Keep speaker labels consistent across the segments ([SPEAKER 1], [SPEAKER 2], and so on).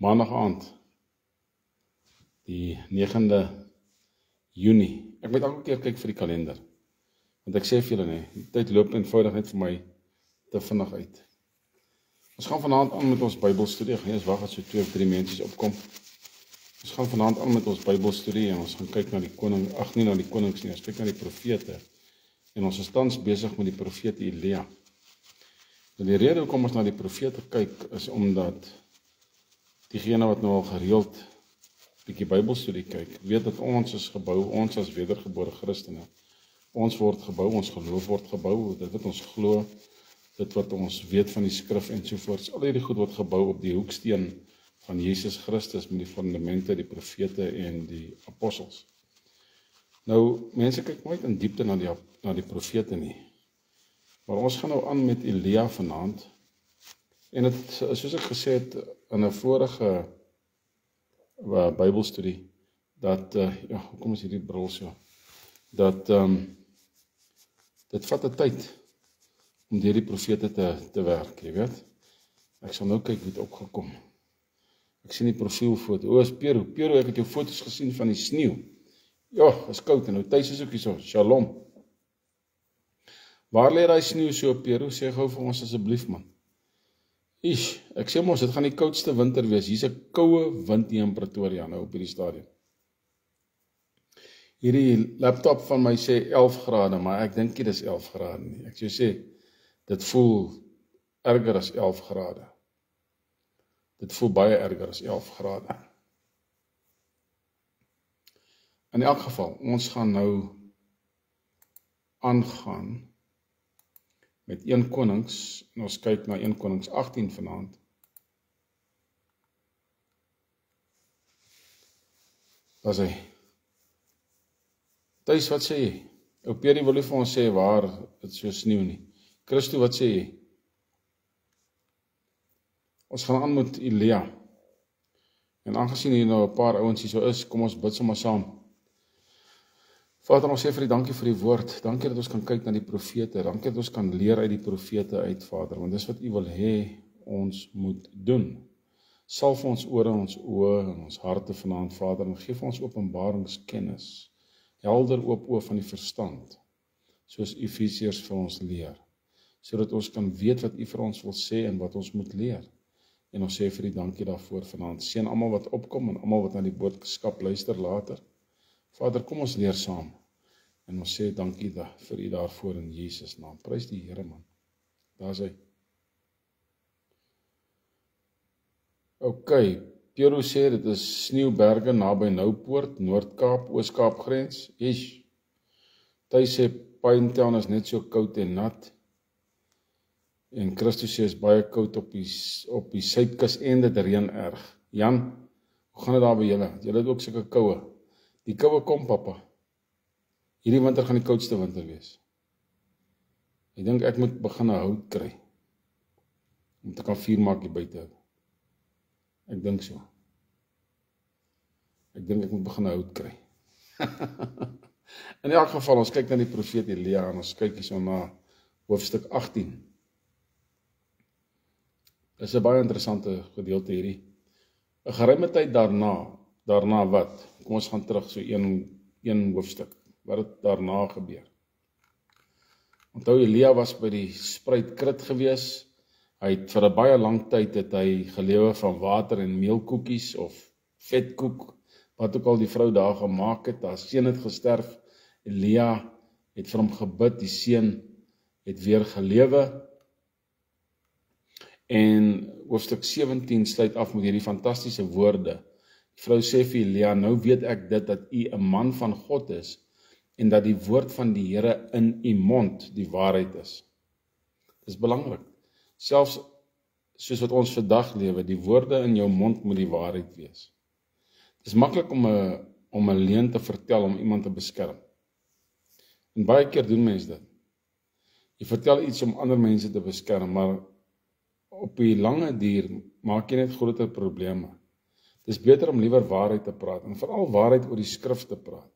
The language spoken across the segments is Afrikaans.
[SPEAKER 1] Maandag aand, die 9de Junie. Ek moet elke keer kyk vir die kalender, want ek sê vir julle nie, die tyd loop eenvoudig net vir my te vinnig uit. Ons gaan vanaand aan met ons Bybelstudie. Ek gaan eers wag as so 2 of 3 mense opkom. Ons gaan vanaand aan met ons Bybelstudie en ons gaan kyk na die koning, nie na die konings nie, ons kyk na die profete. En ons is tans besig met die profete Elia. En die rede hoekom ons na die profete kyk is omdat diegene wat nou al gereeld bietjie Bybelstudie kyk, weet dat ons is gebou, ons as wedergebore Christene. Ons word gebou, ons geloof word gebou, dit wat ons glo, dit wat ons weet van die skrif en sovoorts. Al hierdie goed word gebou op die hoeksteen van Jesus Christus met die fundamente, die profete en die apostels. Nou, mense kyk nooit in diepte na die profete nie. Maar ons gaan nou aan met Elia vanaand. En het, soos ek gesê het in 'n vorige Bybelstudie, dat, hoekom is hierdie bril so? Dat dit vat 'n tyd om deur die profete te werk, jy weet. Ek sal nou kyk wie het opgekom. Ek sien die profielfoto. Is Pero, ek het jou foto's gesien van die sneeu. Ja, is koud en nou tuis is ook hier so. Shalom. Waar lê daai sneeu so, Pero? Sê gou vir ons asseblief, man. Ek sê mos, dit gaan die koudste winter wees. Hier's 'n koue wind hier in Pretoria nou op hierdie stadium. Hierdie laptop van my sê 11 grade, maar ek dink nie dis 11 grade nie. Ek sê, dit voel erger as 11 grade. Dit voel baie erger as 11 grade. In elk geval, ons gaan nou aangaan met 1 Konings, en ons kyk na 1 Konings 18 vanaand. Daar sê, Thuis, wat sê jy? Ou Perie wil nie vir ons sê waar dit so sneeu nie. Christo, wat sê jy? Ons gaan aan met Elia. En aangesien hier nou 'n paar ouens hier so is, kom ons bid sommer saam. Vader, ons sê vir die dankie vir die woord. Dankie dat ons kan kyk na die profete. Dankie dat ons kan leer uit die profete uit, Vader. Want dis wat U wil hê ons moet doen. Salf ons ore, ons oë en ons harte vanaand, Vader, en geef ons openbaringskennis. Helder oop oë van die verstand, soos Efesiërs vir ons leer, sodat ons kan weet wat U vir ons wil sê en wat ons moet leer. En ons sê vir die dankie daarvoor vanaand. Seën almal wat opkom en almal wat na die boodskap luister later. Vader, kom ons leer saam. En ons sê dankie vir U daarvoor in Jesus naam. Prys die Here, man. Daar is hy. OK. Pero sê, dit is sneeuberge naby Noupoort, Noord-Kaap, Oos-Kaap grens. Thuis sê, Pinetown is net so koud en nat. En Christus sê, is baie koud op die suidkus en dit reën erg. Jan, hoe gaan dit daar by julle? Julle het ook sulke koue. Die koue kom, papa. Hierdie winter gaan die koudste winter wees. Ek dink ek moet begin hout kry, om te kan vuur maak hier buite. Ek dink so. Ek dink ek moet begin hout kry. In elk geval, ons kyk na die profeet Elia, en ons kyk hier so na hoofstuk 18. Dit is 'n baie interessante gedeelte hierdie. 'n Geruime tyd daarna wat? Kom ons gaan terug so een hoofstuk. Wat het daarna gebeur? Onthou, Elia was by die spruit Krit gewees. Hy het vir 'n baie lang tyd gelewe van water en meelkoekies of vetkoek, wat ook al die vrou daar gemaak het. Haar seun het gesterf. Elia het vir hom gebid, die seun het weer gelewe. En hoofstuk 17 sluit af met hierdie fantastiese woorde. Die vrou sê vir Elia, nou weet ek dit dat u 'n man van God is, en dat die woord van die Here in u mond die waarheid is. Dis belangrik. Selfs soos wat ons vandag lewe, die woorde in jou mond moet die waarheid wees. Dis maklik om 'n leuen te vertel om iemand te beskerm. En baie keer doen mense dit. Jy vertel iets om ander mense te beskerm, maar op die lange duur maak jy net groter probleme. Dis beter om liewer waarheid te praat, en veral waarheid oor die skrif te praat.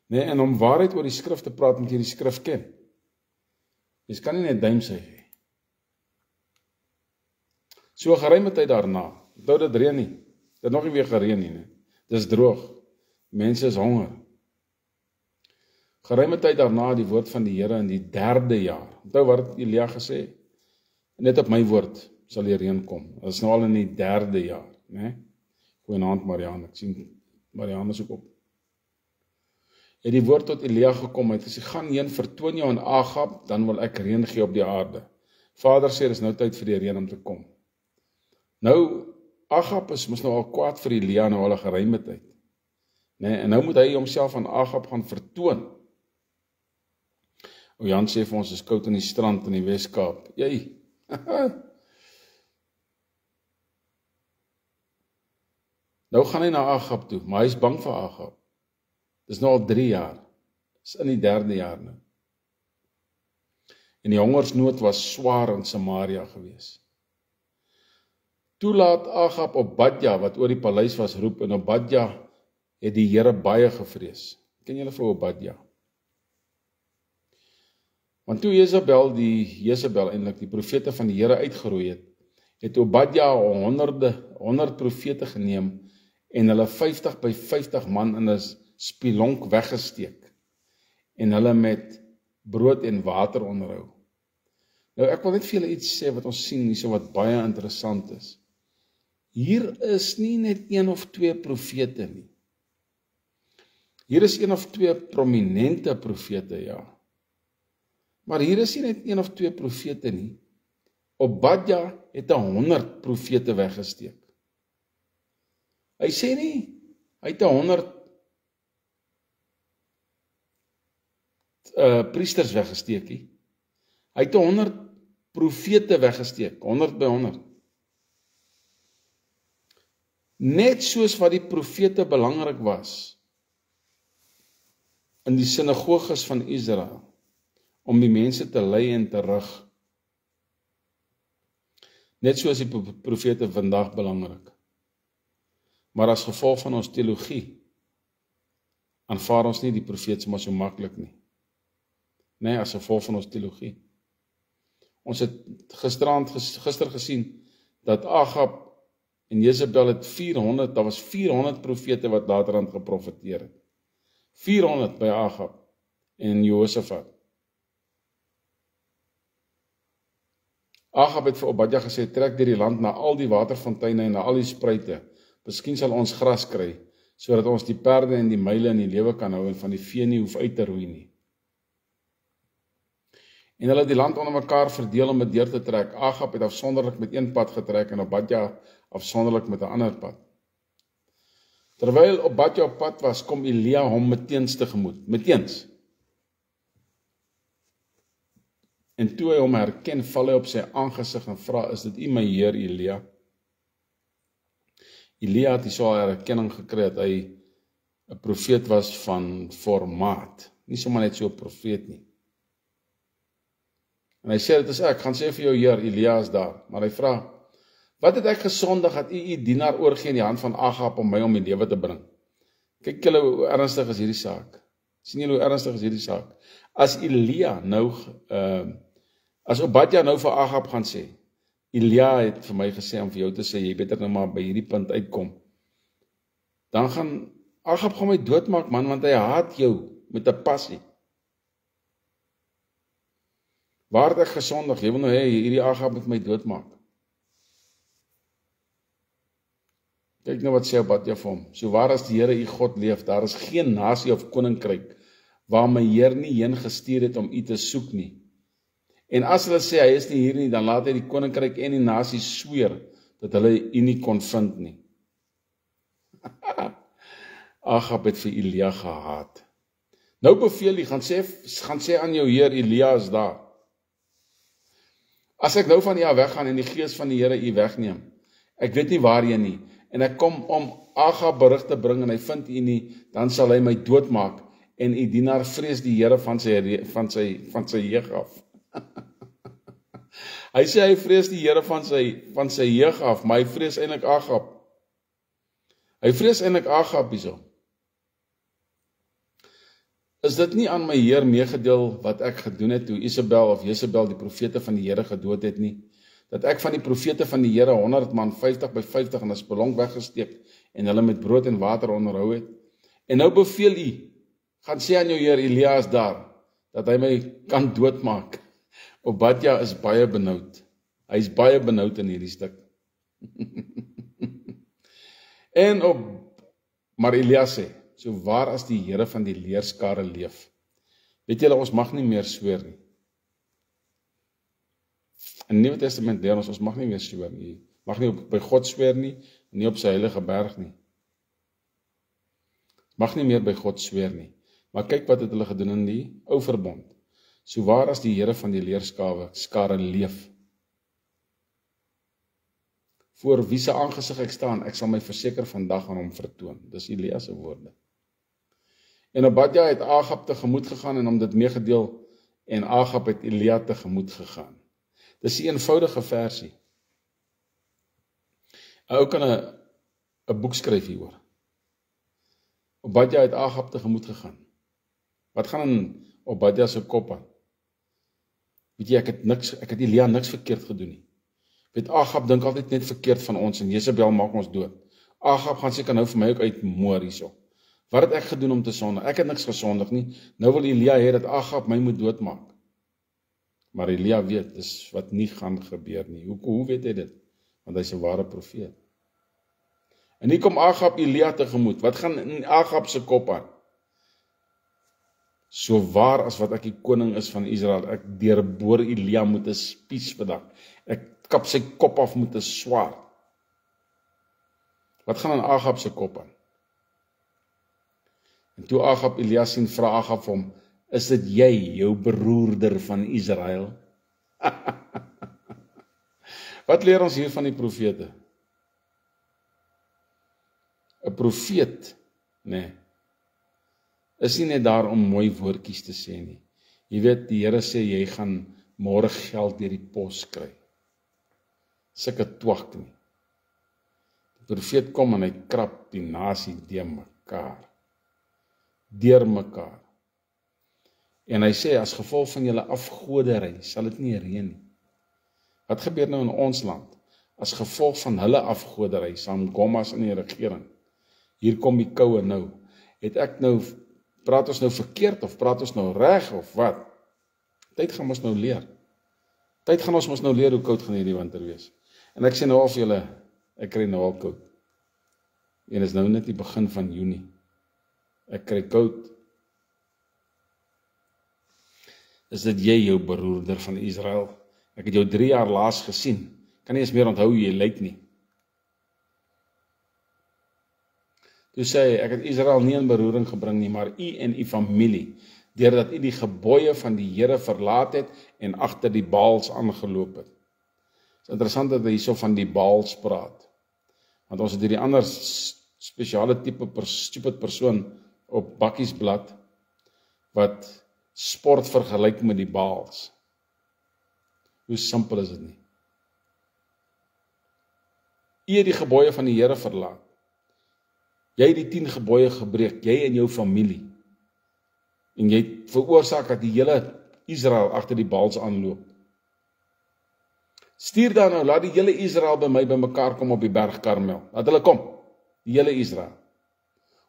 [SPEAKER 1] Nee, en om waarheid oor die skrif te praat, moet jy die skrif ken. Jy kan nie net duimsuig hê. So 'n geruime tyd daarna, Onthou dit reën nie. Dit het nog nie weer gereën nie, né? Dis droog. Mense is honger. Geruime tyd daarna die woord van die Here in die 3de jaar. Onthou wat het Elia gesê? Net op my woord sal die reën kom. Dit is nou al in die 3de jaar, né? Goeienaand Marianne, ek sien Marianne is ook op. Het die woord tot Elia gekom, het gesê, gaan heen, vertoon jou aan Agab, dan wil ek reën gee op die aarde. Vader sê, dis nou tyd vir die reën om te kom. Nou, Agab mos nou al kwaad vir Elia, nou al 'n geruime tyd. Nee, en nou moet hy homself aan Agab gaan vertoon. O Jan sê vir ons, is koud in die strand in die Wes-Kaap. Jy, nou gaan hy na Agab toe, maar hy is bang vir Agab. Dis nou al 3 jaar, dis in die 3de jaar nou. En die hongersnood was swaar in Samaria gewees. Toe laat Agab Obadja, wat oor die paleis was, roep, en Obadja het die Here baie gevrees. Ken julle vir Obadja? Want toe Jezebel eintlik die profete van die Here uitgeroei het Obadja 100 profete geneem, en hulle 50 by 50 man in 'n spilonk weggesteek, en hulle met brood en water onderhou. Nou ek wil net vir julle iets sê wat ons sien hierso wat baie interessant is. Hier is nie net 1 of 2 profete nie. Hier is 1 of 2 prominente profete, ja. Maar hier is nie net 1 of 2 profete nie. Obadja het 100 profete weggesteek. Hy sê nie, hy het 100 priesters weggesteek nie. Hy het 100 profete weggesteek, 100 by 100. Net soos wat die profete belangrik was in die sinagoges van Israel, om die mense te lei en te rig. Net soos die profete vandag belangrik. Maar as gevolg van ons teologie, aanvaar ons nie die profete maar so maklik nie. Nee, as gevolg van ons teologie. Ons het gister gesien, dat Agab en Jezebel het 400, daar was 400 profete wat laterand geprofeteer het. 400 by Agab en Josafat. Agab het vir Obadja gesê, trek deur die land na al die waterfonteine en na al die spruite. Miskien sal ons gras kry, sodat ons die perde en die muile in die lewe kan hou en van die vee nie hoef uit te roei nie. En hulle het die land onder mekaar verdeel om dit deur te trek. Agab het afsonderlik met een pad getrek en Obadja afsonderlik met 'n ander pad. Terwyl Obadja op pad was, kom Elia hom meteens tegemoet. Meteens. En toe hy hom herken, val hy op sy aangesig en vra, is dit u my Heer Elia? Elia het hierso 'n erkenning gekry dat hy 'n profeet was van formaat. Nie sommer net so 'n profeet nie. En hy sê, dit is ek, gaan sê vir jou Heer, Elia is daar. Maar hy vra, wat het ek gesondig dat u dienaar oorgee in die hand van Agab om my om die lewe te bring? Kyk julle hoe ernstig is hierdie saak. Sien julle hoe ernstig is hierdie saak? As Elia nou, as Obadja nou vir Agab gaan sê, Elia het vir my gesê om vir jou te sê, jy beter nou maar by hierdie punt uitkom, dan gaan Agab my doodmaak man, want hy haat jou met 'n passie. Waar het ek gesondig? Jy wil nou hê hierdie Agab met my doodmaak. Kyk nou wat sê Obadja vir hom. So waar as die Here u God leef, daar is geen nasie of koninkryk waar my Heer nie heen gestuur het om u te soek nie. En as hulle sê hy is nie hier nie, dan laat hy die koninkryk en die nasie sweer dat hulle u nie kon vind nie. Agab het vir Elia gehaat. Nou beveel hy, gaan sê aan jou Heer, Elia is daar. As ek nou van u weggaan en die gees van die Here u wegneem, ek weet nie waarheen nie, en ek kom om Agab berig te bring en hy vind u nie, dan sal hy my doodmaak en u dienaar vrees die Here van sy jeug af. Hy sê hy vrees die Here van sy jeug af, maar hy vrees eintlik Agab. Hy vrees eintlik Agab hierso. Is dit nie aan my Heer meegedeel wat ek gedoen het toe Jezebel die profete van die Here gedood het nie, dat ek van die profete van die Here 100 man, 50 by 50 in 'n spelonk weggesteek en hulle met brood en water onderhou het. En nou beveel u, gaan sê aan jou Heer, Elia is daar, dat hy my kan doodmaak. Obadja is baie benoud. Hy is baie benoud in hierdie stuk. Maar Elia sê, so waar as die Here van die leerskare leef. Weet julle, ons mag nie meer sweer nie. In die Nuwe Testament leer ons mag nie meer sweer nie. Mag nie by God sweer nie, nie op sy heilige berg nie. Mag nie meer by God sweer nie. Maar kyk wat het hulle gedoen in die ou verbond. So waar as die Here van die leerskare leef. Voor wie se aangesig ek staan, ek sal my verseker vandag aan hom vertoon. Dis Elia se woorde. En Obadja het Agab tegemoet gegaan en hom dit meegedeel, en Agab het Elia tegemoet gegaan. Dis 'n eenvoudige versie. 'n Ou kan 'n boek skryf hieroor. Obadja het Agab tegemoet gegaan. Wat gaan in Obadja se kop aan? Weet jy, ek het Elia niks verkeerd gedoen nie. Weet, Agab dink altyd net verkeerd van ons en Jezebel maak ons dood. Agab gaan seker nou vir my ook uitmoor hierso. Wat het ek gedoen om te sondig? Ek het niks gesondig nie. Nou wil Elia hê dat Agab my moet doodmaak. Maar Elia weet, dis wat nie gaan gebeur nie. Hoe weet hy dit? Want hy's 'n ware profeet. En hier kom Agab Elia tegemoet. Wat gaan in Agab se kop aan? So waar as wat ek die koning is van Israel, ek deurboor Elia met 'n spies vandag. Ek kap sy kop af met 'n swaard. Wat gaan in Agab se kop aan? En toe Agab Elia sien, vra Agab vir hom, is dit jy, jou beroerder van Israel? Wat leer ons hier van die profete? 'n Profeet, is nie net daar om mooi woordjies te sê nie. Jy weet, die Here sê, jy gaan môre geld deur die pos kry. Sulke twak nie. Die profeet kom en hy krap die nasie deur mekaar. En hy sê, as gevolg van julle afgodery, sal dit nie reën nie. Wat gebeur nou in ons land? As gevolg van hulle afgodery, Sam Gomas in die regering. Hier kom die koue nou. Praat ons nou verkeerd, of praat ons nou reg, of wat? Tyd gaan ons nou leer. Tyd gaan ons nou leer hoe koud gaan hierdie winter wees. En ek sê nou al vir julle, ek kry nou al koud. En is nou net die begin van Junie. Ek kry koud. Is dit jy, jou beroerder van Israel? Ek het jou 3 jaar laas gesien. Kan nie eens meer onthou hoe jy lyk nie. Toe sê hy, ek het Israel nie in beroering gebring nie, maar u en u familie, deurdat u die gebooie van die Here verlaat het en agter die Baals aangeloop het. Het is interessant dat hy hierso van die Baals praat. Want ons het hierdie ander spesiale tipe stupid persoon op bakkiesblad wat sport vergelyk met die Baals. Hoe simpel is dit nie? U het die gebooie van die Here verlaat. Jy het die 10 gebooie gebreek, jy en jou familie. En jy het veroorsaak dat die hele Israel agter die Baals aanloop. Stuur dan nou, laat die hele Israel by my bymekaar kom op die berg Karmel. Laat hulle kom, die hele Israel.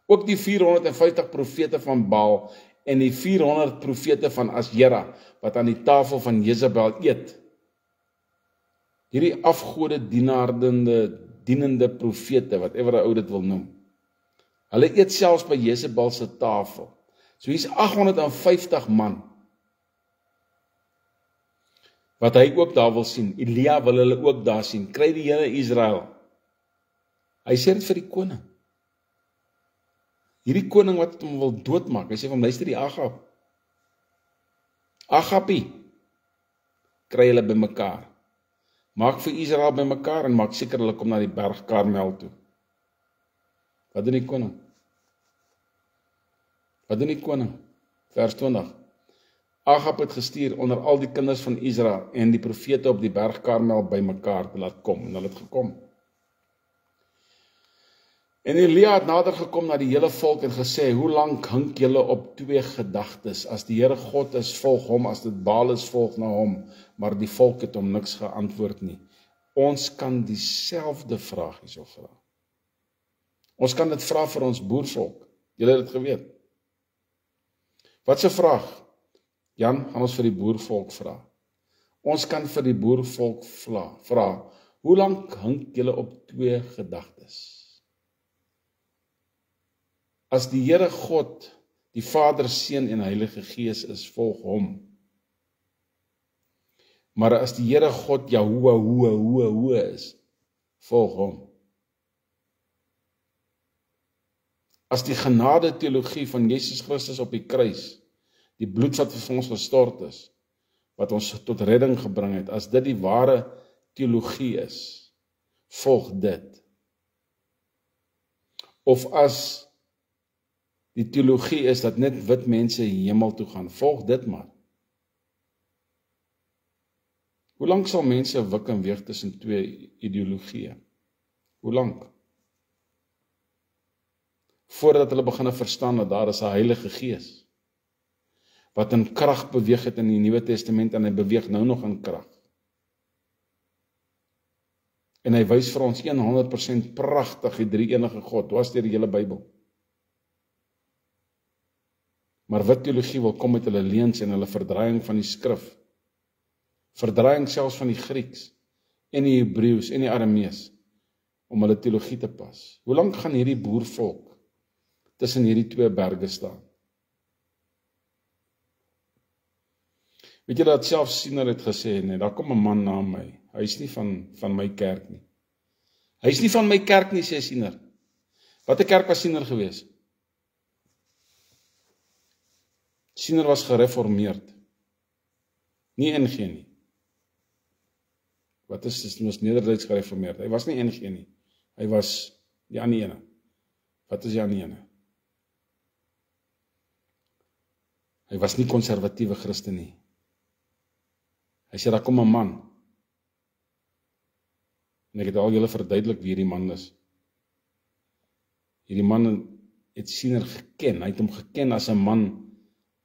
[SPEAKER 1] Ook die 450 profete van Baal en die 400 profete van Asjera, wat aan die tafel van Jezebel eet. Hierdie afgode dienende profete, whatever die ou dit wil noem. Hulle eet selfs by Jezebel se tafel. So hier's 850 man, wat hy ook daar wil sien. Elia wil hulle ook daar sien. Kry die hele Israel. Hy sê dit vir die koning. Hierdie koning wat hom wil doodmaak. Hy sê van luister die Agab. Agabie, kry hulle by mekaar. Maak vir Israel by mekaar en maak seker hulle kom na die berg Karmel toe. Wat doen die koning? Vers 20. Agab het gestuur onder al die kinders van Israel en die profete op die berg Karmel by mekaar te laat kom. En hulle het gekom. En Elia het nader gekom na die hele volk en gesê, hoe lank hink julle op 2 gedagtes? As die Here God is, volg hom, as dit Baal is, volg na hom. maar die volk het hom niks geantwoord nie. Ons kan dieselfde vraag hierso vra. Ons kan dit vra vir ons boervolk. Julle het dit geweet. Wat 'n vraag? Jan, gaan ons vir die boervolk vra. Ons kan vir die boervolk vra, hoe lank hink julle op 2 gedagtes? As die Here God, die Vader, Seun en Heilige Gees is, volg hom. Maar as die Here God Jahoe is, volg hom. As die genade teologie van Jesus Christus op die kruis, die bloed wat vir ons gestort is, wat ons tot redding gebring het, as dit die ware teologie is, volg dit. Of as die teologie is dat net wit mense hemel toe gaan, volg dit maar. Hoe lank sal mense wik en weeg tussen 2 ideologieë? Hoe lank? Voordat hulle begin verstaan dat daar is 'n Heilige Gees, wat in krag beweeg het in die Nuwe Testament, en hy beweeg nou nog in krag. En hy wys vir ons 100% pragtig die drie-enige God, dwars deur die hele Bybel. Maar wit teologie wil kom met hulle leuns en hulle verdraaiing van die skrif, verdraaiing selfs van die Grieks, en die Hebreëus en die Aramees, om hulle teologie te pas. Hoe lank gaan hierdie boervolk tussen hierdie 2 berge staan? Weet jy dat selfs Siener het gesê, nee, daar kom 'n man na my, hy is nie van my kerk nie. Hy is nie van my kerk nie, sê Siener. Wat 'n kerk was Siener gewees? Siener was gereformeerd, nie NG nie. Wat is Nederduits gereformeerd? Hy was nie NG nie, hy was die ander ene. Wat is die ander ene? Hy was nie konservatiewe Christen nie. Hy sê, daar kom 'n man, en ek het al julle verduidelik wie hierdie man is. Hierdie man het Siener geken, hy het hom geken as 'n man,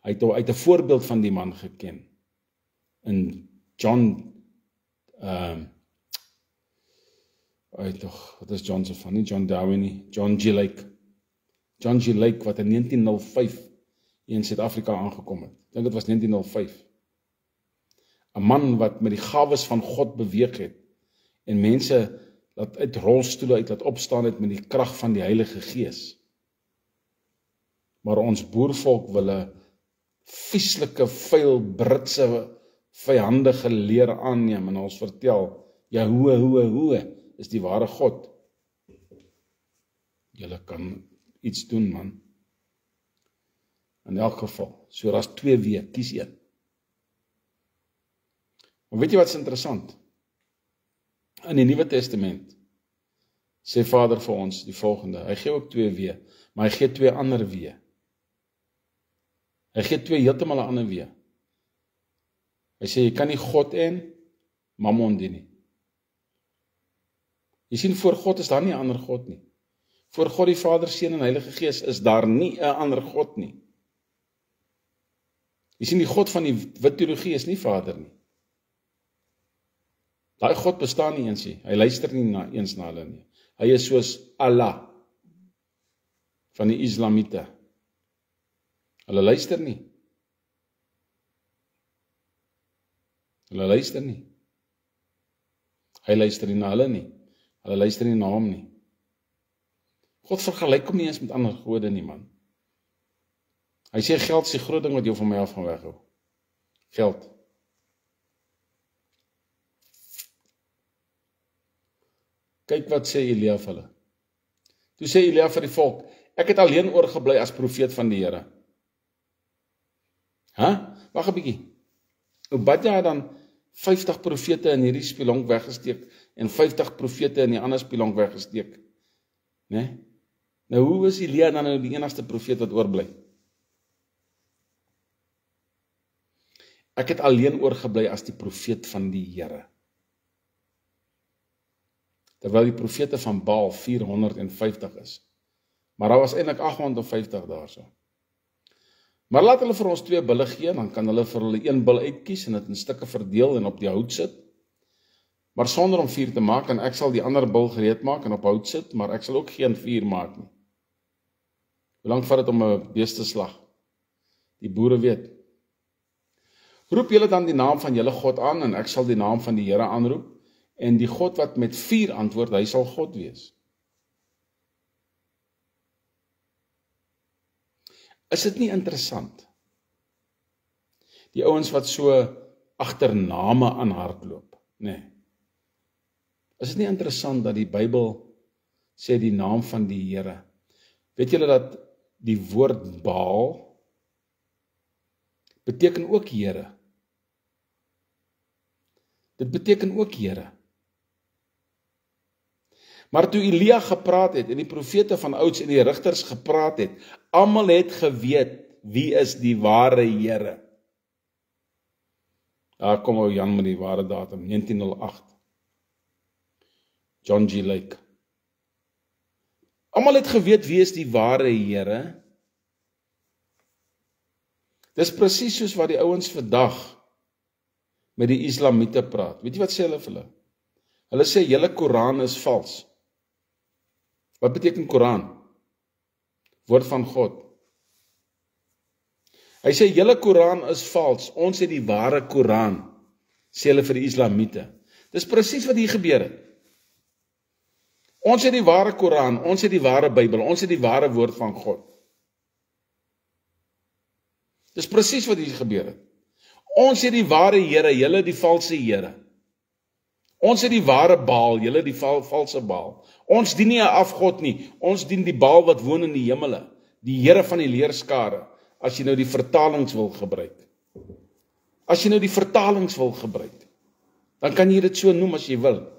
[SPEAKER 1] hy het 'n voorbeeld van die man geken. In John, wat is John se van? Nie John Darwin nie, John G. Lake. John G. Lake, wat in 1905 in Suid-Afrika aangekom het. Ek dink dit was 1905. 'n Man wat met die gawes van God beweeg het, en mense laat uit rolstoele uit laat opstaan het met die krag van die Heilige Gees. Maar ons boervolk wil 'n vieslike, vuil, Britse, vyandige leer aanneem, en ons vertel, ja, hoe is die ware God. Julle kan iets doen, man. In elk geval, so daar's 2 weë, kies een. Maar weet jy wat is interessant? In die Nuwe Testament sê Vader vir ons die volgende, hy gee ook 2 weë, maar hy gee 2 ander weë. Hy gee 2 heeltemal 'n ander weë. Hy sê, jy kan nie God en Mammon dien nie. Jy sien, voor God is daar nie 'n ander God nie. Voor God die Vader, Seun en Heilige Gees is daar nie 'n ander God nie. Jy sien, die God van die wit teologie is nie Vader nie. Daai God bestaan nie eens nie. Hy luister nie eens na hulle nie. Hy is soos Allah van die Islamiete. Hulle luister nie. Hulle luister nie. Hy luister nie na hulle nie. Hulle luister nie na hom nie. God vergelyk hom nie eens met ander gode nie, man. Hy sê, geld is die groot ding wat jou van my af gaan weghou. Geld. Kyk wat sê Elia vir hulle. Toe sê Elia vir die volk, ek het alleen oorgebly as profeet van die Here. Wag 'n bietjie. Obadja het dan 50 profete in hierdie spilonk weggesteek en 50 profete in die ander spilonk weggesteek. Né? Nou hoe is Elia dan nou die enigste profeet wat oorbly? Ek het alleen oorgebly as die profeet van die Here. Terwyl die profete van Baal 450 is. Maar daar was eintlik 850 daarso. Maar laat hulle vir ons 2 bulle gee, dan kan hulle vir hulle 1 bil uitkies en dit in stukke verdeel en op die hout sit. Maar sonder om vuur te maak, en ek sal die ander bil gereed maak en op hout sit, maar ek sal ook geen vuur maak nie. Hoe lank vat dit om 'n bees te slag? Die boere weet. Roep julle dan die naam van julle God aan, en ek sal die naam van die Here aanroep, en die God wat met vuur antwoord, hy sal God wees. Is dit nie interessant? Die ouens wat so agter name aan hardloop, nee. Is dit nie interessant dat die Bybel sê die naam van die Here? Weet julle dat die woord Baal beteken ook Here? Dit beteken ook Here. Maar toe Elia gepraat het, en die profete van ouds en die rigters gepraat het, almal het geweet, wie is die ware Here? Daar kom ou Jan met die ware datum, 1908. John G. Lake. Almal het geweet, wie is die ware Here? Dis presies soos wat die ouens vandag met die Islamiete praat. Weet jy wat sê hulle vir hulle? Hulle sê, julle Koran is vals. Wat beteken Koran? Woord van God. Hy sê, julle Koran is vals, ons het die ware Koran, sê hulle vir die Islamiete. Dis presies wat hier gebeur het. Ons het die ware Koran, ons het die ware Bybel, ons het die ware woord van God. Dis presies wat hier gebeur het. Ons het die ware Here, julle die valse Here. Ons het die ware Baal, julle die valse Baal. Ons dien nie 'n afgod nie, ons dien die Baal wat woon in die hemele, die Here van die leerskare, as jy nou die vertalings wil gebruik. As jy nou die vertalings wil gebruik, dan kan jy dit so noem as jy wil.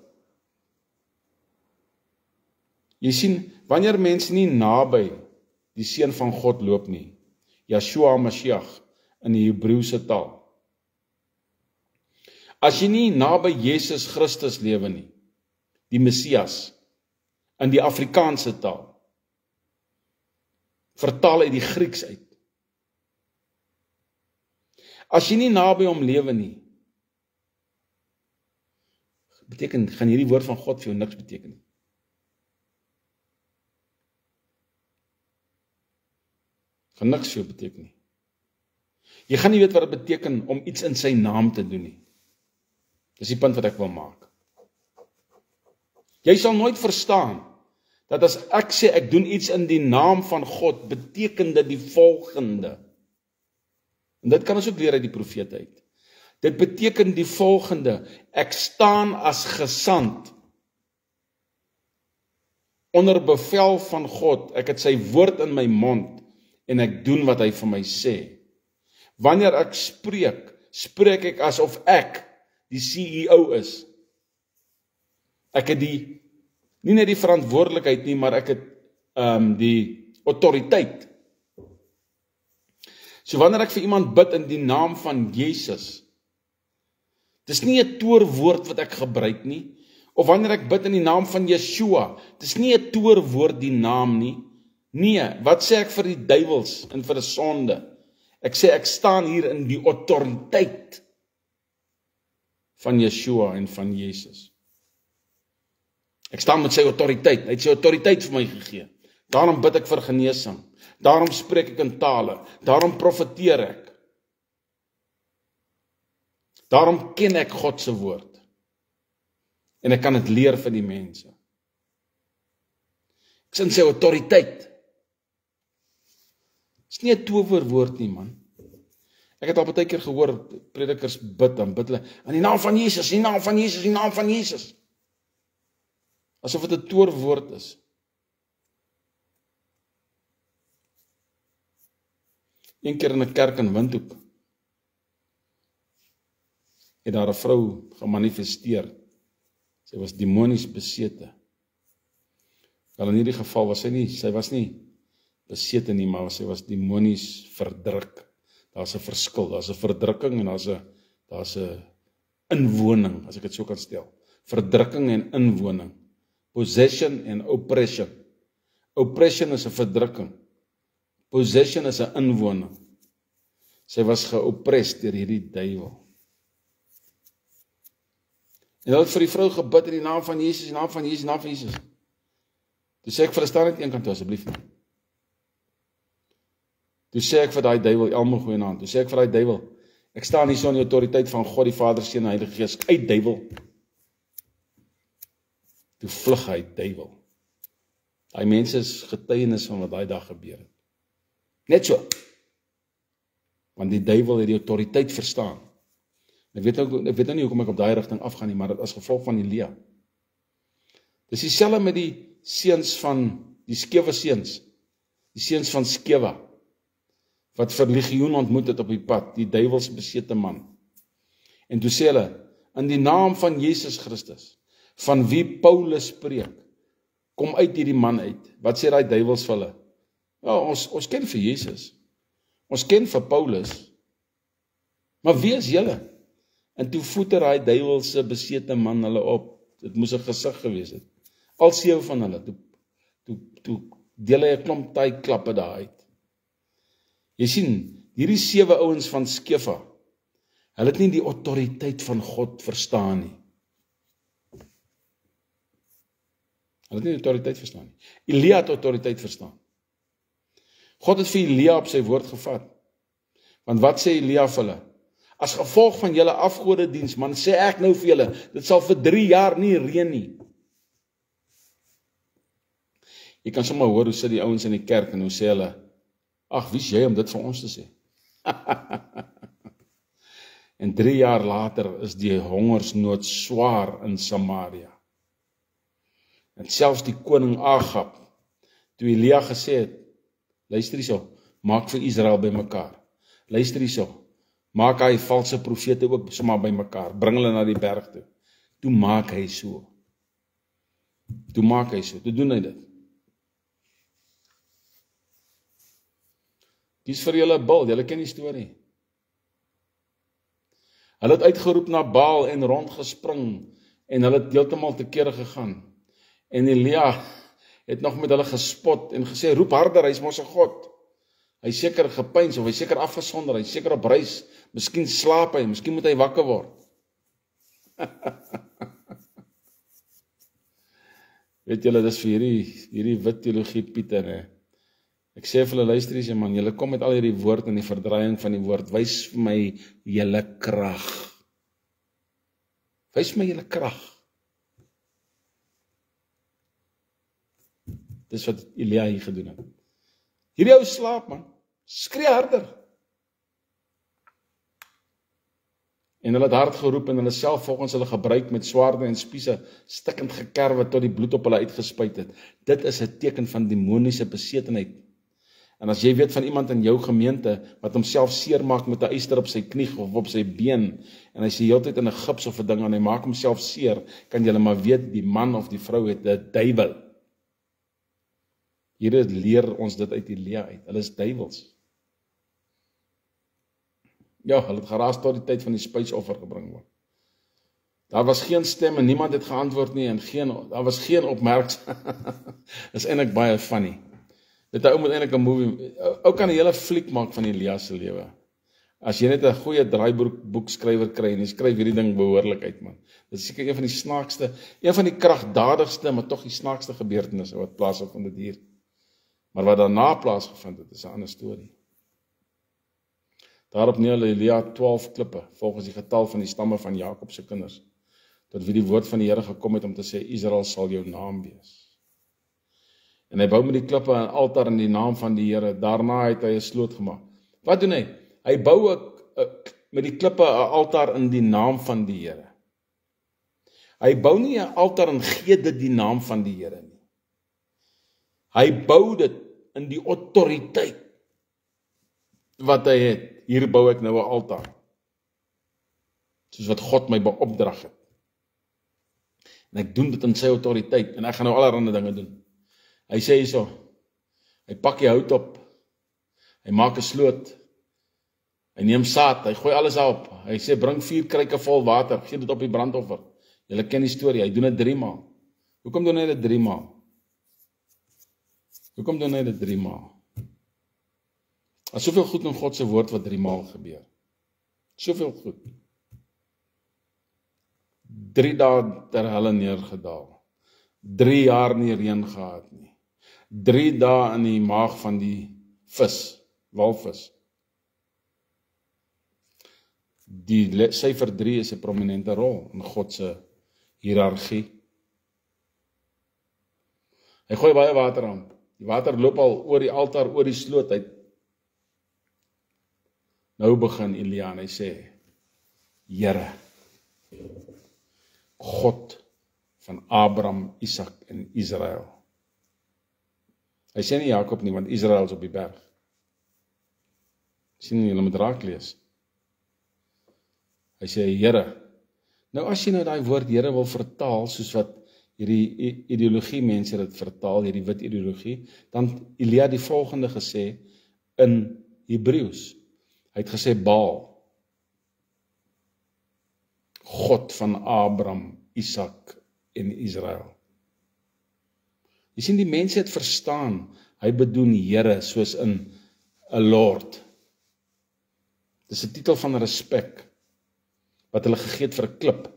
[SPEAKER 1] Jy sien, wanneer mense nie naby die Seun van God loop nie, Yeshua Mashiach in die Hebreëse taal. As jy nie naby Jesus Christus lewe nie, die Messias, in die Afrikaanse taal, vertaal uit die Grieks uit. As jy nie naby hom lewe nie, gaan hierdie woord van God vir jou niks beteken nie. Gaan niks vir jou beteken nie. Jy gaan nie weet wat dit beteken om iets in sy naam te doen nie. Dis die punt wat ek wil maak. Jy sal nooit verstaan dat as ek sê ek doen iets in die naam van God, beteken dit die volgende. En dit kan ons ook leer uit die profete uit. Dit beteken die volgende: ek staan as gesant onder bevel van God. Ek het sy woord in my mond en ek doen wat hy vir my sê. Wanneer ek spreek, spreek ek asof ek die CEO is. Ek het nie net die verantwoordelikheid nie, maar ek het die autoriteit. So wanneer ek vir iemand bid in die naam van Jesus, dis nie 'n toorwoord wat ek gebruik nie, of wanneer ek bid in die naam van Yeshua, dis nie 'n toorwoord die naam nie. Nee, wat sê ek vir die duiwels en vir die sonde? Ek sê ek staan hier in die autoriteit van Yeshua en van Jesus. Ek staan met sy autoriteit. Hy het sy autoriteit vir my gegee. Daarom bid ek vir genesing. Daarom spreek ek in tale. Daarom profeteer ek. Daarom ken ek God se woord. En ek kan dit leer vir die mense. Ek sien sy autoriteit. Dit is nie 'n towerwoord nie, man. Ek het al baie keer gehoor predikers bid, dan bid hulle in die naam van Jesus, in die naam van Jesus, in die naam van Jesus. Asof dit 'n towerwoord is. Een keer in 'n kerk in Windhoek het daar 'n vrou gemanifesteer. Sy was demonies besete. Wel in hierdie geval was sy was nie besete nie, maar sy was demonies verdruk. Daar's 'n verskil, daar's 'n verdrukking en daar's 'n inwoning, as ek dit so kan stel. Verdrukking en inwoning. Possession en oppression. Oppression is 'n verdrukking. Possession is 'n inwoning. Sy was geoppressed deur hierdie duiwel. En hulle het vir die vrou gebid in die naam van Jesus, in die naam van Jesus, in die naam van Jesus. Toe sê ek vir hulle, staan net een kant toe asseblief nie. Toe sê ek vir daai duiwel, Elmo goeie naam, toe sê ek vir daai duiwel, ek staan hier so in die autoriteit van God die Vader, Seun en Heilige Gees, uit duiwel. Toe vlug hy duiwel. Daai mense is getuienis van wat daai dag gebeur het. Net so. Want die duiwel het die autoriteit verstaan. Ek weet nou nie hoekom ek op daai rigting afgaan nie, maar dit as gevolg van Elia. Dis dieselfde met die seuns van die skewe seuns, die seuns van Skewa, wat vir Legioen ontmoet het op die pad, die duiwels besete man. En toe sê hulle, in die naam van Jesus Christus, van wie Paulus spreek, kom uit hierdie man uit. Wat sê daai duiwels vir hulle? Ja, ons ken vir Jesus. Ons ken vir Paulus. Maar wie is julle? En toe voeter daai duiwelse besete man hulle op. Dit moes 'n gesig gewees het. Al 7 van hulle, toe deel hy 'n klomp taai klappe daar uit. Jy sien, hierdie 7 ouens van Skefa, hulle het nie die autoriteit van God verstaan nie. Hulle het nie die autoriteit verstaan nie. Elia het autoriteit verstaan. God het vir Elia op sy woord gevat. Want wat sê Elia vir hulle? As gevolg van julle afgodediens, man, sê ek nou vir julle, dit sal vir 3 jaar nie reën nie. Jy kan sommer hoor hoe sit die ouens in die kerk en hoe sê hulle, ag, wie is jy om dit vir ons te sê? En 3 jaar later is die hongersnood swaar in Samaria. En selfs die koning Agab, toe Elia gesê het, luister hierso, maak vir Israel bymekaar. Luister hierso, maak hy valse profete ook sommer bymekaar, bring hulle na die berg toe. Toe maak hy so. Toe doen hy dit. Kies vir julle 'n bil, julle ken die storie. Hulle het uitgeroep na Baal en rondgespring en hulle het heeltemal te kere gegaan. En Elia het nog met hulle gespot en gesê, roep harder, hy is mos 'n God. Hy is seker gepyns of hy is seker afgesonder, hy is seker op reis, miskien slaap hy, miskien moet hy wakker word. Weet julle, dis vir hierdie wit teologie Pieter, hè. Ek sê vir hulle, luister eens, man, julle kom met al hierdie woord en die verdraaiing van die woord, wys vir my julle krag. Wys my julle krag. Dis wat Elia hier gedoen het. Hierdie ou slaap, man. Skree harder. En hulle het hard geroep en hulle self volgens hulle gebruik met swaarde en spiese stikkend gekerwe tot die bloed op hulle uitgespuit het. Dit is 'n teken van demoniese besetenheid. En as jy weet van iemand in jou gemeente wat homself seermaak met 'n yster op sy knie of op sy been en hy sê heeltyd in 'n gips of 'n ding en hy maak homself seer, kan jy maar weet die man of die vrou het 'n duiwel. Here leer ons dit uit Elia uit. Hulle is duiwels. Ja, hulle het geraas tot die tyd van die spysoffer gebring word. Daar was geen stem en niemand het geantwoord nie en daar was geen opmerks. Is eintlik baie funny. Dit ou moet eintlik 'n movie, ou kan 'n hele fliek maak van Elia se lewe. As jy net 'n goeie draaiboekskrywer kry en jy skryf hierdie ding behoorlik uit, man. Dit is seker een van die snaakste, een van die kragdadigste, maar tog die snaakste gebeurtenisse wat plaasgevind het hier. Maar wat daarna plaasgevind het, is 'n ander storie. Daarop neem Elia 12 klippe, volgens die getal van die stamme van Jakob se kinders, tot wie die woord van die Here gekom het om te sê, Israel sal jou naam wees. En hy bou met die klippe 'n altaar in die naam van die Here, daarna het hy 'n sloot gemaak. Wat doen hy? Hy bou met die klippe 'n altaar in die naam van die Here. Hy bou nie 'n altaar en gee dit die naam van die Here nie. Hy bou dit in die autoriteit wat hy het. Hier bou ek nou 'n altaar. Soos wat God my beopdrag het. En ek doen dit in sy autoriteit en ek gaan nou allerlei dinge doen. Hy sê hierso, hy pak die hout op. Hy maak 'n sloot. Hy neem saad, hy gooi alles daarop. Hy sê bring 4 kruike vol water, gee dit op die brandoffer. Julle ken die storie, hy doen dit 3 maal. Hoekom doen hy dit 3 maal? Hoekom doen hy dit 3 maal? Daar's soveel goed in God se woord wat 3 maal gebeur. Soveel goed. 3 dae ter helle neergedaal. 3 jaar nie reën gehad nie. 3 dae in die maag van die vis, walvis. Die syfer 3 is 'n prominente rol in God se hiërargie. Hy gooi baie water aan. Die water loop al oor die altaar, oor die sloot uit. Nou begin Elia en hy sê, Here, God van Abraham, Isak en Israel. Hy sê nie Jakob nie, want Israel is op die berg. Sien julle moet raak lees. Hy sê, Here. Nou as jy nou daai woord Here wil vertaal, soos wat hierdie ideologie mense dit vertaal, hierdie wit ideologie, dan Elia die volgende gesê in Hebreëus. Hy het gesê Baal. God van Abraham, Isak en Israel. Jy sien die mense het verstaan, hy bedoel Here soos in 'n Lord. Dis 'n titel van respek wat hulle gegee het vir 'n klip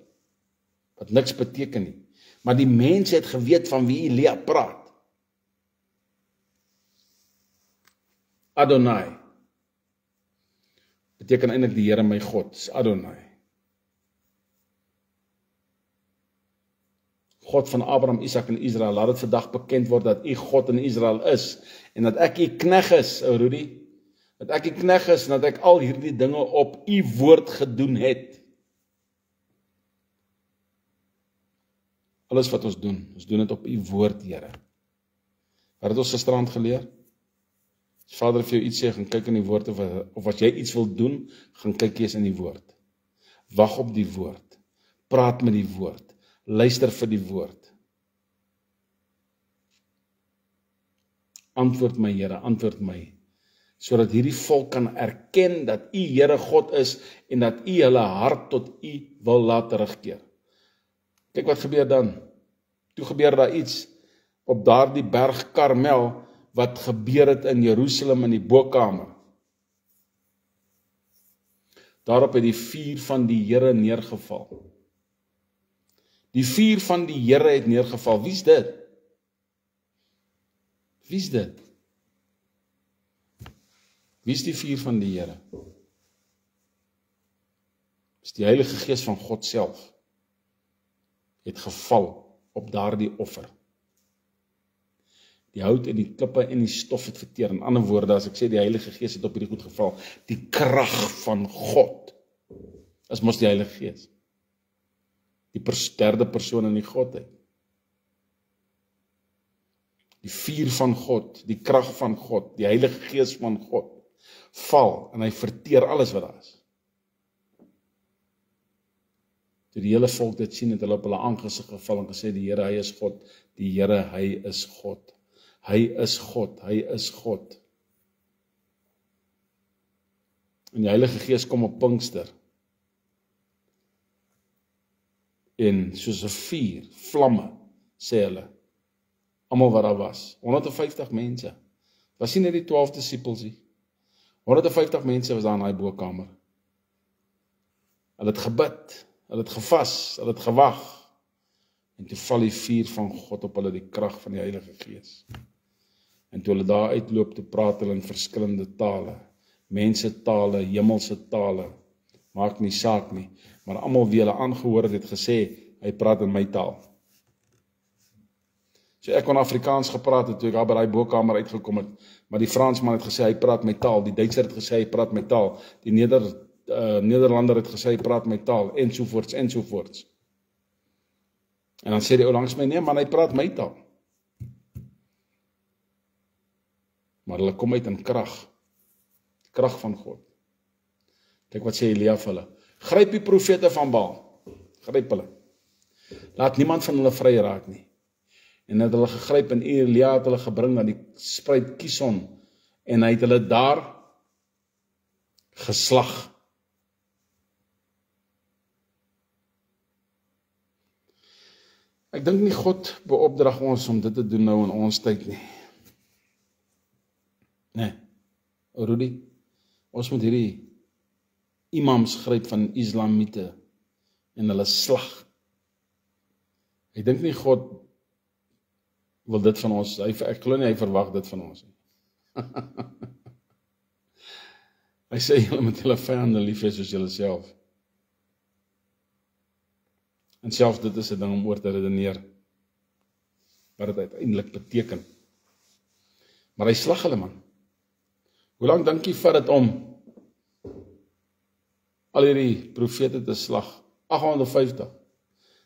[SPEAKER 1] wat niks beteken nie. Maar die mense het geweet van wie Elia praat. Adonai beteken eintlik die Here my God, dis Adonai. God van Abraham, Isak en Israel, laat dit vandag bekend word dat U God in Israel is en dat ek U knegg is, ou Rudy. Dat ek U knegg is en dat ek al hierdie dinge op U woord gedoen het. Alles wat ons doen dit op U woord, Here. Wat het ons gisterand geleer? As Vader vir jou iets sê, gaan kyk in die woord, of as jy iets wil doen, gaan kyk eers in die woord. Wag op die woord. Praat met die woord. Luister vir die woord. Antwoord my, Here, antwoord my, sodat hierdie volk kan erken dat U Here God is en dat U hulle hart tot U wil laat terugkeer. Kyk wat gebeur dan. Toe gebeur daar iets op daardie berg Karmel wat gebeur het in Jerusalem in die bokkamer. Daarop het die vuur van die Here neergeval. Die vuur van die Here het neergeval. Wie's dit? Wie's dit? Wie's die vuur van die Here? Dis die Heilige Gees van God self. Het geval op daardie offer. Die hout en die klippe en die stof het verteer. In ander woorde, as ek sê die Heilige Gees het op hierdie goed geval, die krag van God is mos die Heilige Gees. Die derde persoon in die Godheid. Die vuur van God, die krag van God, die Heilige Gees van God, val en hy verteer alles wat daar is. Toe die hele volk dit sien, het hulle op hulle aangesig geval en gesê, die Here, hy is God, die Here, hy is God. Hy is God, hy is God. En die Heilige Gees kom op Pinkster. En soos 'n vuur, vlamme, sê hulle, almal wat daar was, 150 mense, was nie net die 12 disippels nie, 150 mense was daar in daai bokkamer. Hulle het gebid, hulle het gevas, hulle het gewag, en toe val die vuur van God op hulle, die krag van die Heilige Gees. En toe hulle daar uitloop, toe praat hulle in verskillende tale, mensetale, hemelse tale, maak nie saak nie, maar almal wie hulle aangehoor het gesê, hy praat in my taal. So ek kon Afrikaans gepraat het, toe ek daar by die bokkamer uitgekom het, maar die Fransman het gesê, hy praat my taal, die Duitser het gesê, hy praat my taal, die Nederlander het gesê, hy praat my taal, ensovoorts, ensovoorts. En dan sê die ou langs my, nee man, hy praat my taal. Maar hulle kom uit in krag, die krag van God. Kyk wat sê Elia vir hulle, gryp die profete van Baal, gryp hulle, laat niemand van hulle vry raak nie. En het hulle gegryp en Elia het hulle gebring na die spruit Kison, en hy het hulle daar geslag. Ek dink nie God beopdrag ons om dit te doen nou in ons tyd nie. Nee. Rudy, ons moet hierdie imams gryp van Islamiete en hulle slag. Ek dink nie God wil dit van ons, ek glo nie hy verwag dit van ons. Hy sê julle moet julle vyande lief hê soos julle self. En selfs dit is 'n ding om oor te redeneer, wat dit uiteindelik beteken. Maar hy slag hulle, man. Hoe lank dink jy vat dit om al hierdie profete te slag? 850.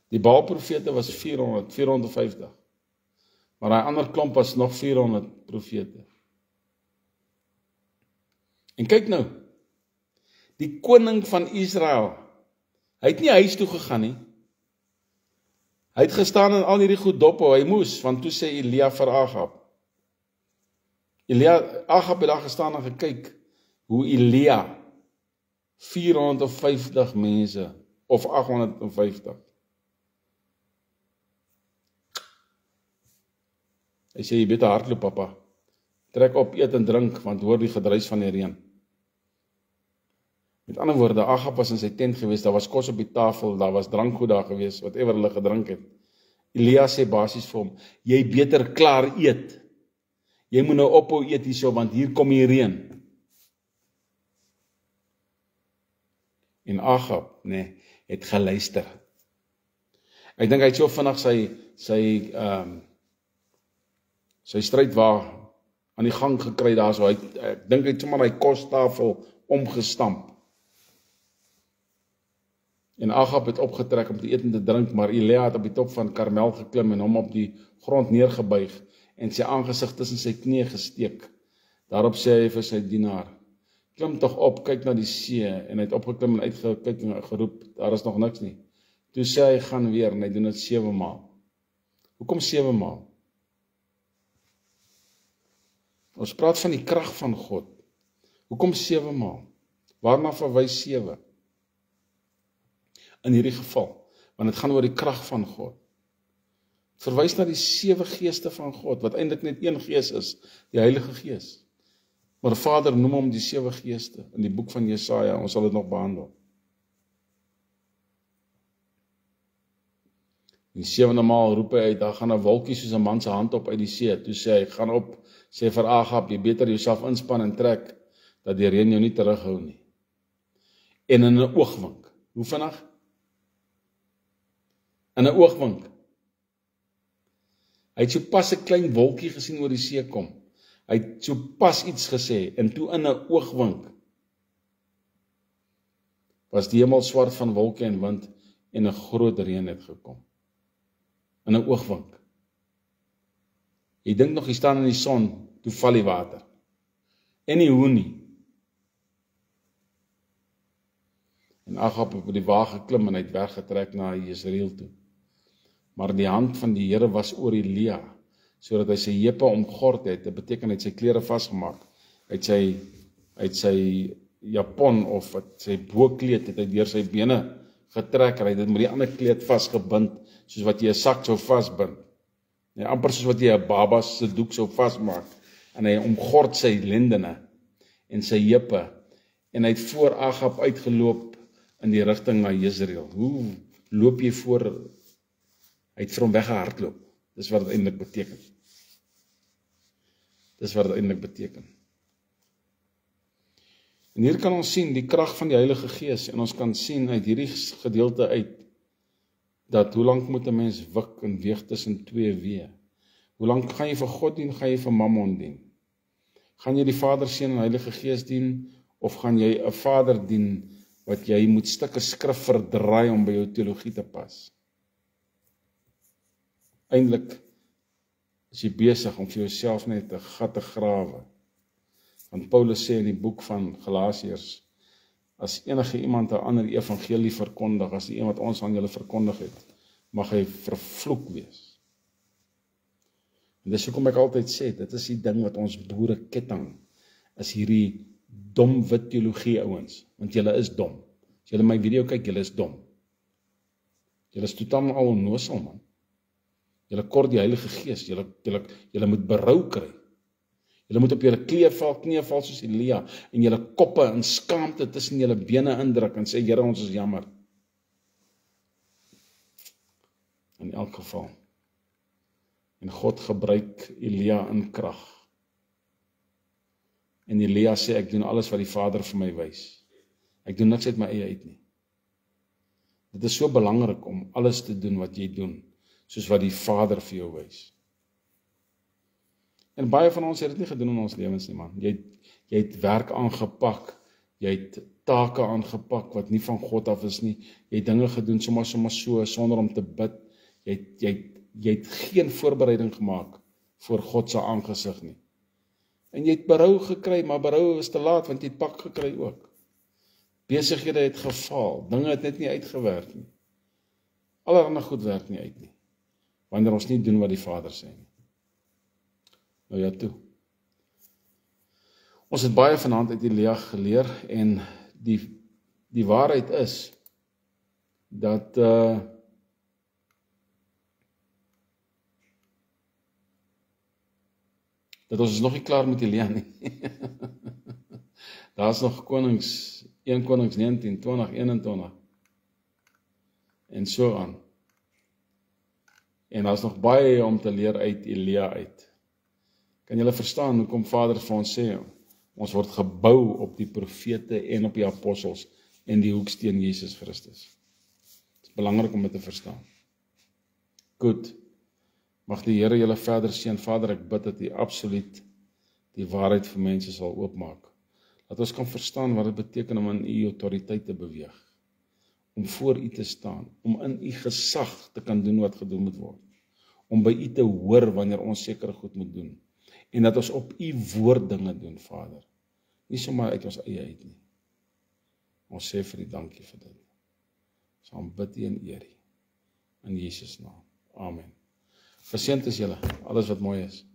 [SPEAKER 1] Die Baal-profete was 450. Maar daai ander klomp was nog 400 profete. En kyk nou, die koning van Israel, hy het nie huis toe gegaan nie. Hy het gestaan in al hierdie goed dophou, hy moes, want toe sê Elia vir Agab. Agab het daar gestaan en gekyk, hoe Elia 450 mense, of 850. Hy sê, jy beter hardloop, papa. Trek op, eet en drink, want hoor die gedruis van die reën. Met ander woorde, Agab was in sy tent gewees, daar was kos op die tafel, daar was drankgoed daar gewees, whatever hulle gedrink het. Elia sê basies vir hom, jy beter klaar eet. Jy moet nou ophou eet hierso, want hier kom die reën. En Agab, het geluister. Ek dink hy het so vinnig sy strydwa aan die gang gekry daar so. Ek dink hy het sommer hy kostafel omgestamp. En Agab het opgetrek om te eet en te drink, maar Elia het op die top van Karmel geklim en hom op die grond neergebuig en sy aangesig tussen sy knieë gesteek. Daarop sê hy vir sy dienaar, klim tog op, kyk na die see, en hy het opgeklim en uitgekyk en geroep, daar is nog niks nie. Toe sê hy, gaan weer, en hy doen dit 7 maal. Hoekom 7 maal? Ons praat van die krag van God. Hoekom 7 maal? Waarna verwys 7? In hierdie geval, want dit gaan oor die krag van God. Het verwys na die 7 geeste van God, wat eintlik net een gees is, die Heilige Gees. Maar Vader noem hom die 7 geeste, in die boek van Jesaja, ons sal dit nog behandel. Die 7de maal roep hy uit, daar gaan 'n wolkie soos 'n man se hand op uit die see, toe sê hy, gaan op, sê vir Agab, jy beter jouself inspan en trek, dat die reën jou nie terughou nie. En in 'n oogwink, hoe vinnig? In 'n oogwink. Hy het so pas 'n klein wolkie gesien oor die see kom. Hy het so pas iets gesê, en toe in 'n oogwink was die hemel swart van wolke en wind, en 'n groot reën het gekom. In 'n oogwink. Jy dink nog, jy staan in die son, toe val die water. En nie hoe nie. En Agab het op die wa geklim en hy het weggetrek na Jezreel toe. Maar die hand van die Here was oor Elia, sodat hy sy heupe omgord het. Dit beteken hy het sy klere vasgemaak. Uit sy japon of sy boekleed het hy deur sy bene getrek en hy het dit met die ander kleed vasgebind, soos wat jy 'n sak sou vasbind. Amper soos wat jy 'n baba se doek sou vasmaak. En hy omgord sy lendene en sy heupe en hy het voor Agab uitgeloop in die rigting na Jezreel. Hoe loop jy voor? Hy het vir hom weggehardloop. Dis wat dit eintlik beteken. Dis wat dit eintlik beteken. En hier kan ons sien die krag van die Heilige Gees, en ons kan sien uit hierdie gedeelte uit, dat hoe lank moet 'n mens wik en weeg tussen 2 weë? Hoe lank gaan jy vir God dien, gaan jy vir Mammon dien? Gaan jy die Vader, Seun en Heilige Gees dien, of gaan jy 'n Vader dien, wat jy moet stukke skrif verdraai om by jou teologie te pas? Eindelik is jy besig om vir jouself net 'n gat te grawe. Want Paulus sê in die boek van Galasiërs, as enige iemand 'n ander evangelie verkondig, as die een wat ons aan julle verkondig het, mag hy vervloek wees. En dis hoekom ek altyd sê, dit is die ding wat ons boere ketting, is hierdie dom wit teologie ouens, want julle is dom. As julle my video kyk, julle is dom. Julle is totaal al onnosel, man. Julle kort die Heilige Gees, julle moet berou kry. Julle moet op julle knieë val soos Elia, en julle koppe in skaamte tussen julle bene indruk, en sê, Here, ons is jammer. In elk geval. En God gebruik Elia in krag. En Elia sê, ek doen alles wat die Vader vir my wys. Ek doen niks uit my eie uit nie. Dit is so belangrik om alles te doen wat jy doen, soos wat die Vader vir jou wys. En baie van ons het dit nie gedoen in ons lewens nie, man. Jy het werk aangepak, jy het take aangepak wat nie van God af is nie, jy het dinge gedoen sommer so, sonder om te bid, jy het geen voorbereiding gemaak voor God se aangesig nie. En jy het berou gekry, maar berou is te laat, want jy het pak gekry ook. Besighede het gefaal, dinge het net nie uitgewerk nie. Allerhande goed werk nie uit nie, wanneer ons nie doen wat die Vader sê nie. Nou ja, toe. Ons het baie vanaand uit Elia geleer, en die waarheid is, dat ons is nog nie klaar met Elia nie. Daar is nog 1 Konings 19, 20, 21, en so aan. En daar is nog baie om te leer uit Elia uit. Kan julle verstaan hoekom Vader vir ons sê, ons word gebou op die profete en op die apostels en die hoeksteen Jesus Christus. Het is belangrik om dit te verstaan. Goed, mag die Here julle verder seën. Vader, ek bid dat U absoluut die waarheid vir mense sal oopmaak. Dat ons kan verstaan wat dit beteken om in U autoriteit te beweeg, om voor U te staan, om in U gesag te kan doen wat gedoen moet word, om by U te hoor wanneer ons sekere goed moet doen, en dat ons op U woord dinge doen, Vader, nie sommer uit ons eie uit nie. Ons sê vir U dankie vir dit. Ons aanbid U en eer U, in Jesus naam. Amen. Geseënd is julle, alles wat mooi is.